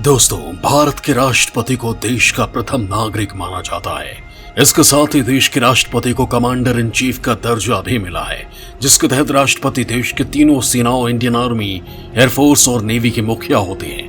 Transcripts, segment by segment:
दोस्तों, भारत के राष्ट्रपति को देश का प्रथम नागरिक माना जाता है। इसके साथ ही देश के राष्ट्रपति को कमांडर इन चीफ का दर्जा भी मिला है, जिसके तहत राष्ट्रपति देश के तीनों सेनाओं इंडियन आर्मी, एयरफोर्स और नेवी के मुखिया होते हैं।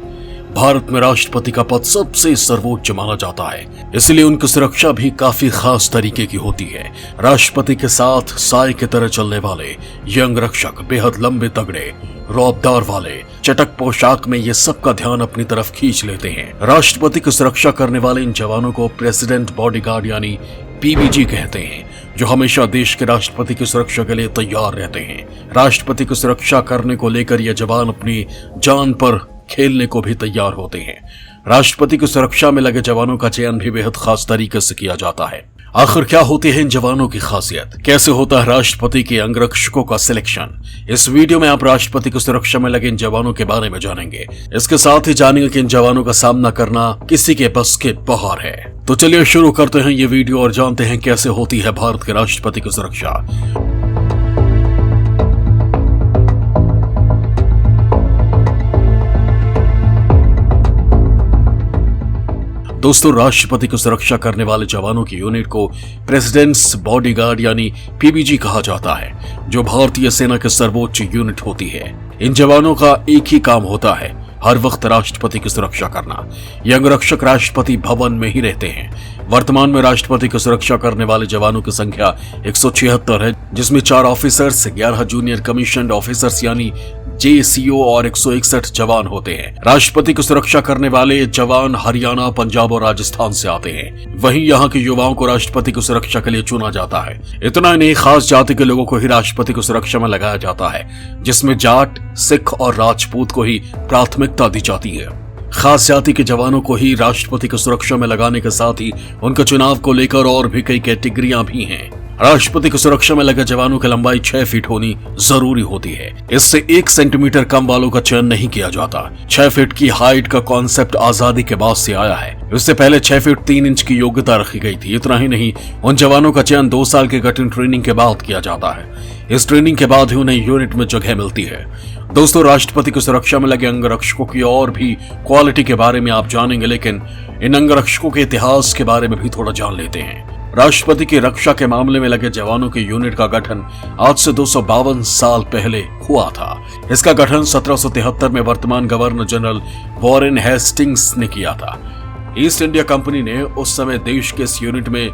भारत में राष्ट्रपति का पद सबसे सर्वोच्च माना जाता है, इसलिए उनकी सुरक्षा भी काफी खास तरीके की होती है। राष्ट्रपति के साथ साए की तरह चलने वाले ये अंगरक्षक बेहद लंबे तगड़े, रौबदार वाले, चटक पोशाक में ये सबका ध्यान अपनी तरफ खींच लेते हैं। राष्ट्रपति की सुरक्षा करने वाले इन जवानों को प्रेसिडेंट बॉडीगार्ड यानी पीबीजी कहते हैं, जो हमेशा देश के राष्ट्रपति की सुरक्षा के लिए तैयार रहते हैं। राष्ट्रपति की सुरक्षा करने को लेकर ये जवान अपनी जान पर खेलने को भी तैयार होते हैं। राष्ट्रपति की सुरक्षा में लगे जवानों का चयन भी बेहद खास तरीके से किया जाता है। आखिर क्या होती है इन जवानों की खासियत, कैसे होता है राष्ट्रपति के अंगरक्षकों का सिलेक्शन, इस वीडियो में आप राष्ट्रपति की सुरक्षा में लगे इन जवानों के बारे में जानेंगे। इसके साथ ही जानेंगे कि इन जवानों का सामना करना किसी के बस के बाहर है। तो चलिए शुरू करते हैं ये वीडियो और जानते हैं कैसे होती है भारत के राष्ट्रपति की सुरक्षा। दोस्तों, राष्ट्रपति की सुरक्षा करने वाले जवानों की यूनिट को प्रेसिडेंट्स बॉडीगार्ड यानी पीबीजी कहा जाता है, जो भारतीय सेना की सर्वोच्च यूनिट होती है। इन जवानों का एक ही काम होता है, हर वक्त राष्ट्रपति की सुरक्षा करना। ये अंगरक्षक राष्ट्रपति भवन में ही रहते हैं। वर्तमान में राष्ट्रपति की सुरक्षा करने वाले जवानों की संख्या 176 है, जिसमें 4 ऑफिसर्स, 11 जूनियर कमीशन्ड ऑफिसर्स यानी जेसीओ और 161 जवान होते हैं। राष्ट्रपति की सुरक्षा करने वाले जवान हरियाणा, पंजाब और राजस्थान से आते हैं। वहीं यहाँ के युवाओं को राष्ट्रपति की सुरक्षा के लिए चुना जाता है। इतना नहीं, खास जाति के लोगों को ही राष्ट्रपति की सुरक्षा में लगाया जाता है, जिसमें जाट, सिख और राजपूत को ही प्राथमिकता दी जाती है। खास जाति के जवानों को ही राष्ट्रपति की सुरक्षा में लगाने के साथ ही उनके चुनाव को लेकर और भी कई कैटेगरियां भी हैं। राष्ट्रपति की सुरक्षा में लगे जवानों की लंबाई 6 फीट होनी जरूरी होती है। इससे 1 सेंटीमीटर कम वालों का चयन नहीं किया जाता। 6 फीट की हाइट का कॉन्सेप्ट आजादी के बाद से आया है। इससे पहले 6 फीट 3 इंच की योग्यता रखी गई थी। इतना ही नहीं, उन जवानों का चयन 2 साल के कठिन ट्रेनिंग के बाद किया जाता है। इस ट्रेनिंग के बाद ही उन्हें यूनिट में जगह मिलती है। दोस्तों, राष्ट्रपति की सुरक्षा में लगे अंगरक्षकों की और भी क्वालिटी के बारे में आप जानेंगे, लेकिन इन अंगरक्षकों के इतिहास के बारे में भी थोड़ा जान लेते हैं। राष्ट्रपति की रक्षा के मामले में लगे जवानों की यूनिट का गठन आज से 252 साल पहले हुआ था। इसका गठन 1773 में वर्तमान गवर्नर जनरल वॉरेन हेस्टिंग्स ने किया था। ईस्ट इंडिया कंपनी ने उस समय देश के इस यूनिट में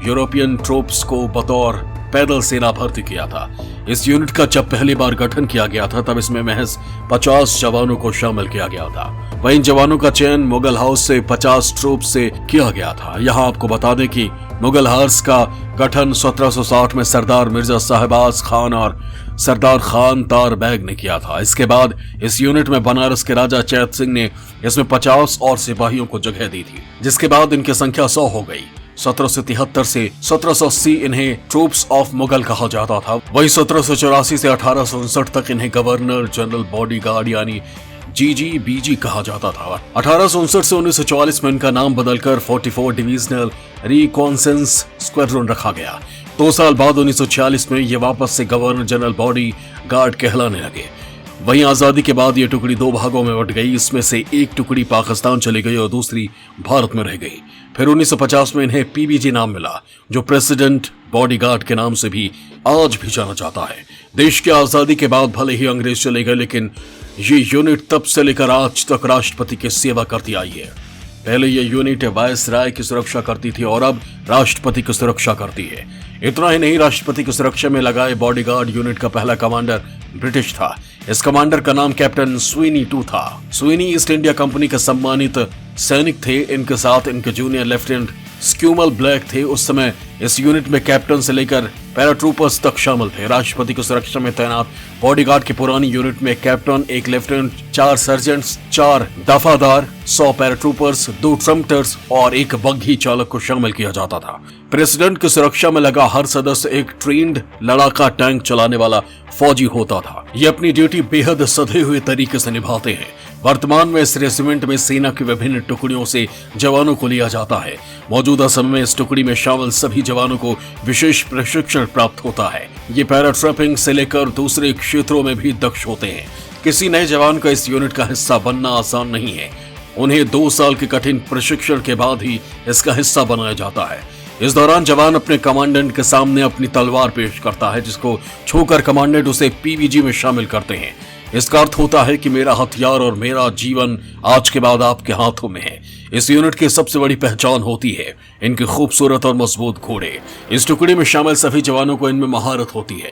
यूरोपियन ट्रूप्स को बतौर पैदल सेना भर्ती किया था। इस यूनिट का जब पहली बार गठन किया गया था, तब इसमें महज 50 जवानों को शामिल किया गया था। वहीं इन जवानों का चयन मुगल हाउस से 50 ट्रूप से किया गया था। यहाँ आपको बता दें कि मुगल हाउस का गठन 1760 में सरदार मिर्जा साहिबाज खान और सरदार खान तार बैग ने किया था। इसके बाद इस यूनिट में बनारस के राजा चैत सिंह ने इसमें 50 और सिपाहियों को जगह दी थी, जिसके बाद इनकी संख्या 100 हो गई। 1773 से 1780 इन्हें ट्रूप्स ऑफ मुगल कहा जाता था। वही 1784 से 1859 तक इन्हें गवर्नर जनरल बॉडीगार्ड यानी जीजीबीजी कहा जाता था। 1859 से 1944 में इनका नाम बदलकर 44 डिविजनल रिकॉन्सेंस स्क्वाड्रन रखा गया। 2 साल बाद 1946 में ये वापस से गवर्नर जनरल बॉडी गार्ड कहलाने लगे। वहीं आजादी के बाद ये टुकड़ी 2 भागों में बट गई। इसमें से एक टुकड़ी पाकिस्तान चली गई और दूसरी भारत में रह गई। फिर 1950 में इन्हें पीबीजी नाम मिला, जो प्रेसिडेंट बॉडीगार्ड के नाम से भी आज भी जाना जाता है। देश की आजादी के बाद भले ही अंग्रेज चले गए, लेकिन ये यूनिट तब से लेकर आज तक राष्ट्रपति की सेवा करती आई है। पहले ये यूनिट वायसराय की सुरक्षा करती थी और अब राष्ट्रपति की सुरक्षा करती है। इतना ही नहीं, राष्ट्रपति की सुरक्षा में लगाए बॉडीगार्ड यूनिट का पहला कमांडर ब्रिटिश था। इस कमांडर का नाम कैप्टन स्वीनी टू था। स्वीनी ईस्ट इंडिया कंपनी के सम्मानित सैनिक थे। इनके साथ इनके जूनियर लेफ्टिनेंट स्क्यूमल ब्लैक थे। उस समय इस यूनिट में कैप्टन से लेकर पैराट्रूपर्स तक शामिल थे। राष्ट्रपति की सुरक्षा में तैनात बॉडीगार्ड की पुरानी यूनिट में कैप्टन, 1 लेफ्टिनेंट, 4 सर्जेंट्स, 4 दफादार, 100 पैराट्रूपर्स, 2 ट्रम्पटर्स और 1 बग्घी चालक को शामिल किया जाता था। प्रेसिडेंट की सुरक्षा में लगा हर सदस्य एक ट्रेन्ड लड़ाका टैंक चलाने वाला फौजी होता था। ये अपनी ड्यूटी बेहद सधे हुए तरीके से निभाते हैं। वर्तमान में इस रेजिमेंट में सेना की विभिन्न टुकड़ियों से जवानों को लिया जाता है। मौजूदा समय में इस टुकड़ी में शामिल सभी जवानों को विशेष प्रशिक्षण प्राप्त होता है। ये पैराट्रैपिंग से लेकर दूसरे क्षेत्रों में भी दक्ष होते हैं। किसी नए जवान का इस यूनिट का हिस्सा बनना आसान नहीं है। उन्हें 2 साल के कठिन प्रशिक्षण के बाद ही इसका हिस्सा बनाया जाता है। इस दौरान जवान अपने कमांडेंट के सामने अपनी तलवार पेश करता है, जिसको छूकर कमांडेंट उसे पीवीजी में शामिल करते हैं। इसका अर्थ होता है कि मेरा हथियार और मेरा जीवन आज के बाद आपके हाथों में है। इस यूनिट की सबसे बड़ी पहचान होती है इनके खूबसूरत और मजबूत घोड़े। इस टुकड़ी में शामिल सभी जवानों को इनमें महारत होती है।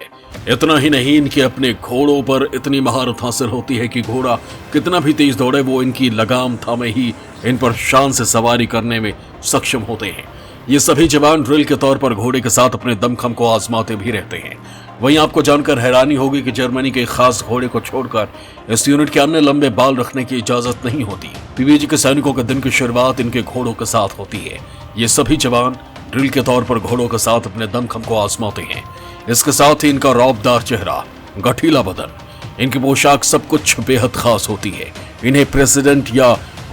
इतना ही नहीं, इनके अपने घोड़ों पर इतनी महारत हासिल होती है कि घोड़ा कितना भी तेज दौड़े, वो इनकी लगाम थामे ही इन पर शान से सवारी करने में सक्षम होते हैं। ये सभी जवान ड्रिल के तौर पर घोड़े के साथ अपने दमखम को आजमाते भी रहते हैं। वहीं आपको जानकर हैरानी होगी कि जर्मनी के खास घोड़े को छोड़कर इस यूनिट के अन्य लंबे बाल रखने की इजाजत नहीं होती। पीवीजी के सैनिकों के दिन की शुरुआत इनके घोड़ों के साथ होती है। ये सभी जवान ड्रिल के तौर पर घोड़ों के साथ अपने दमखम को आजमाते हैं। इसके साथ ही इनका रौबदार चेहरा, गठीला बदन, इनकी पोशाक सब कुछ बेहद खास होती है। इन्हें प्रेसिडेंट या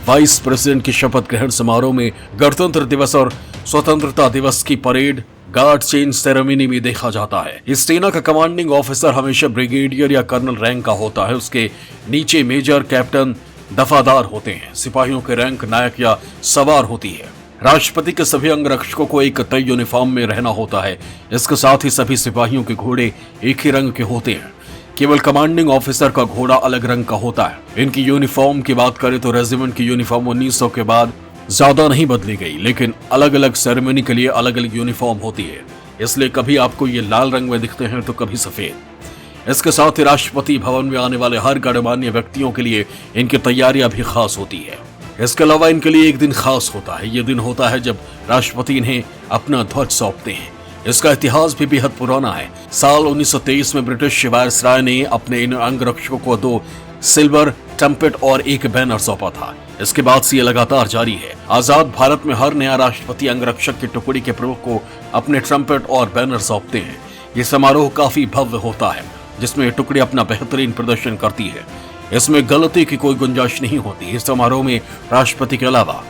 वाइस प्रेसिडेंट की शपथ ग्रहण समारोह में, गणतंत्र दिवस और स्वतंत्रता दिवस की परेड, गार्ड चेंज सेरेमनी में देखा जाता है। इस सेना का कमांडिंग ऑफिसर हमेशा ब्रिगेडियर या कर्नल रैंक का होता है। उसके नीचे मेजर, कैप्टन, दफादार होते हैं। सिपाहियों के रैंक नायक या सवार होती है। राष्ट्रपति के सभी अंगरक्षकों को एक तय यूनिफॉर्म में रहना होता है। इसके साथ ही सभी सिपाहियों के घोड़े एक ही रंग के होते हैं। केवल कमांडिंग ऑफिसर का घोड़ा अलग रंग का होता है। इनकी यूनिफॉर्म की बात करें तो रेजिमेंट की यूनिफॉर्म 1900 के बाद ज्यादा नहीं बदली गई, लेकिन अलग अलग सेरेमनी के लिए अलग अलग यूनिफॉर्म होती है। इसलिए कभी आपको ये लाल रंग में दिखते हैं तो कभी सफेद। इसके साथ ही राष्ट्रपति भवन में आने वाले हर गणमान्य व्यक्तियों के लिए इनकी तैयारियां भी खास होती है। इसके अलावा इनके लिए एक दिन खास होता है। ये दिन होता है जब राष्ट्रपति इन्हें अपना ध्वज सौंपते हैं। इसका इतिहास भी बेहद पुराना है। साल 1923 में ब्रिटिश वायसराय ने अपने इन अंगरक्षकों को 2 सिल्वर ट्रम्पेट और 1 बैनर सौंपा था। इसके बाद से ये लगातार जारी है। आजाद भारत में हर नया राष्ट्रपति अंगरक्षक की टुकड़ी के प्रमुख को अपने ट्रम्पेट और बैनर सौंपते हैं। ये समारोह काफी भव्य होता है, जिसमें टुकड़ी अपना बेहतरीन प्रदर्शन करती है। इसमें गलती की कोई गुंजाइश नहीं होती। इस समारोह में राष्ट्रपति के अलावा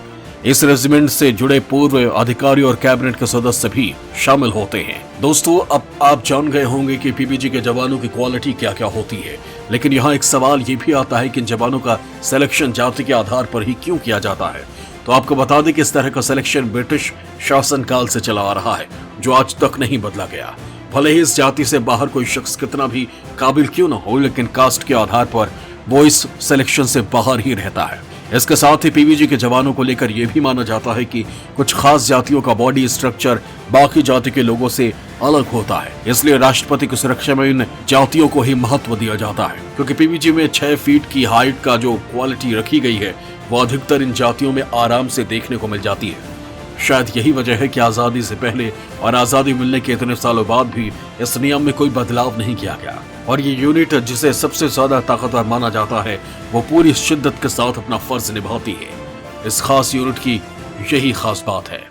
इस रेजिमेंट से जुड़े पूर्व अधिकारी और कैबिनेट के सदस्य भी शामिल होते हैं। दोस्तों, अब आप जान गए होंगे कि पीवीजी के जवानों की क्वालिटी क्या क्या होती है, लेकिन यहाँ एक सवाल ये भी आता है कि इन जवानों का सिलेक्शन जाति के आधार पर ही क्यों किया जाता है। तो आपको बता दें कि इस तरह का सिलेक्शन ब्रिटिश शासनकाल से चला आ रहा है, जो आज तक नहीं बदला गया। भले ही इस जाति से बाहर कोई शख्स कितना भी काबिल क्यों न हो, लेकिन कास्ट के आधार पर वो इस सिलेक्शन से बाहर ही रहता है। इसके साथ ही पीवीजी के जवानों को लेकर यह भी माना जाता है कि कुछ खास जातियों का बॉडी स्ट्रक्चर बाकी जाति के लोगों से अलग होता है। इसलिए राष्ट्रपति की सुरक्षा में इन जातियों को ही महत्व दिया जाता है, क्योंकि पीवीजी में 6 फीट की हाइट का जो क्वालिटी रखी गई है वो अधिकतर इन जातियों में आराम से देखने को मिल जाती है। शायद यही वजह है कि आजादी से पहले और आजादी मिलने के इतने सालों बाद भी इस नियम में कोई बदलाव नहीं किया गया। और ये यूनिट जिसे सबसे ज्यादा ताकतवर माना जाता है, वो पूरी शिद्दत के साथ अपना फर्ज निभाती है। इस खास यूनिट की यही खास बात है।